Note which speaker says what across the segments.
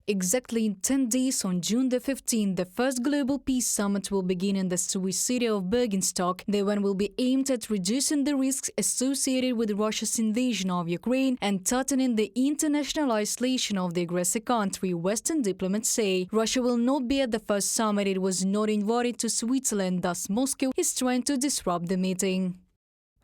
Speaker 1: Exactly in 10 days, on June the 15th, the first Global Peace Summit will begin in the Swiss city of Bergenstock. The event will be aimed at reducing the risks associated with Russia's invasion of Ukraine and tightening the international isolation of the aggressor country, Western diplomats say. Russia will not be at the first summit. It was not invited to Switzerland, thus Moscow is trying to disrupt the meeting.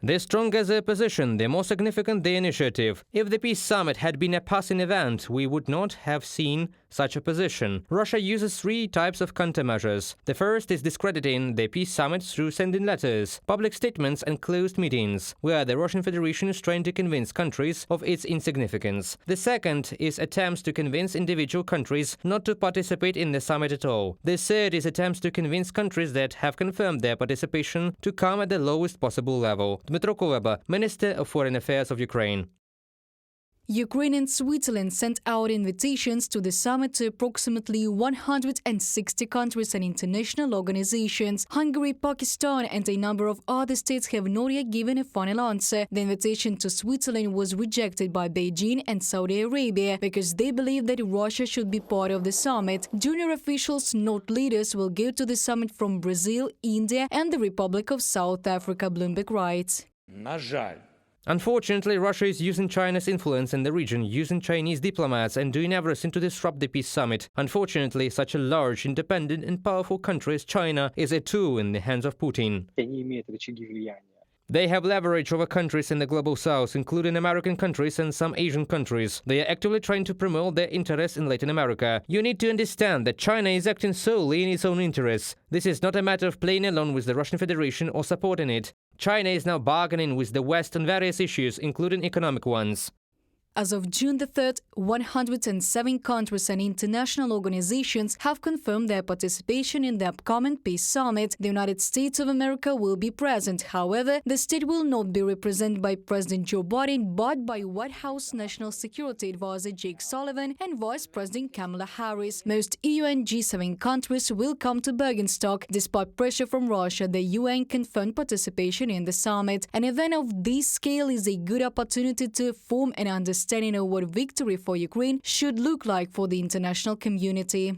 Speaker 2: The stronger the opposition, the more significant the initiative. If the peace summit had been a passing event, we would not have seen such a position. Russia uses three types of countermeasures. The first is discrediting the peace summit through sending letters, public statements and closed meetings, where the Russian Federation is trying to convince countries of its insignificance. The second is attempts to convince individual countries not to participate in the summit at all. The third is attempts to convince countries that have confirmed their participation to come at the lowest possible level. Dmytro Kuleba, Minister of Foreign Affairs of Ukraine.
Speaker 1: Ukraine and Switzerland sent out invitations to the summit to approximately 160 countries and international organizations. Hungary, Pakistan and a number of other states have not yet given a final answer. The invitation to Switzerland was rejected by Beijing and Saudi Arabia because they believe that Russia should be part of the summit. Junior officials, not leaders, will go to the summit from Brazil, India and the Republic of South Africa, Bloomberg writes.
Speaker 3: На жаль.
Speaker 2: Unfortunately, Russia is using China's influence in the region, using Chinese diplomats and doing everything to disrupt the peace summit. Unfortunately, such a large, independent and powerful country as China is a tool in the hands of Putin. They have leverage over countries in the global south, including American countries and some Asian countries. They are actively trying to promote their interests in Latin America. You need to understand that China is acting solely in its own interests. This is not a matter of playing along with the Russian Federation or supporting it. China is now bargaining with the West on various issues, including economic ones.
Speaker 1: As of June the 3rd, 107 countries and international organizations have confirmed their participation in the upcoming peace summit. The United States of America will be present. However, the state will not be represented by President Joe Biden, but by White House National Security Advisor Jake Sullivan and Vice President Kamala Harris. Most EU and G7 countries will come to Bergenstock. Despite pressure from Russia, the UN confirmed participation in the summit. An event of this scale is a good opportunity to form an understanding of what victory for Ukraine should look like for the international community.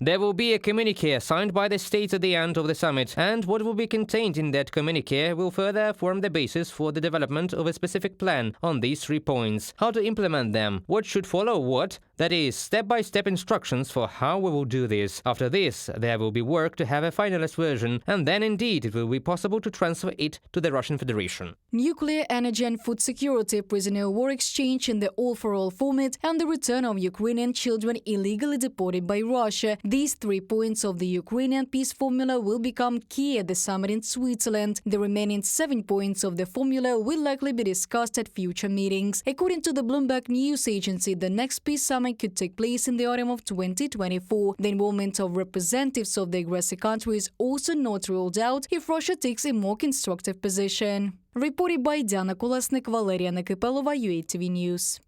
Speaker 2: There will be a communiqué signed by the states at the end of the summit, and what will be contained in that communiqué will further form the basis for the development of a specific plan on these 3 points. How to implement them, what should follow what, that is, step-by-step instructions for how we will do this. After this, there will be work to have a finalist version, and then indeed it will be possible to transfer it to the Russian Federation.
Speaker 1: Nuclear, energy and food security, prisoner of war exchange in the all-for-all format, and the return of Ukrainian children illegally deported by Russia. These 3 points of the Ukrainian peace formula will become key at the summit in Switzerland. The remaining 7 points of the formula will likely be discussed at future meetings. According to the Bloomberg news agency, the next peace summit could take place in the autumn of 2024. The involvement of representatives of the aggressor country is also not ruled out if Russia takes a more constructive position. Reported by Diana Kolesnik, Valeria Nekipelova, UATV News.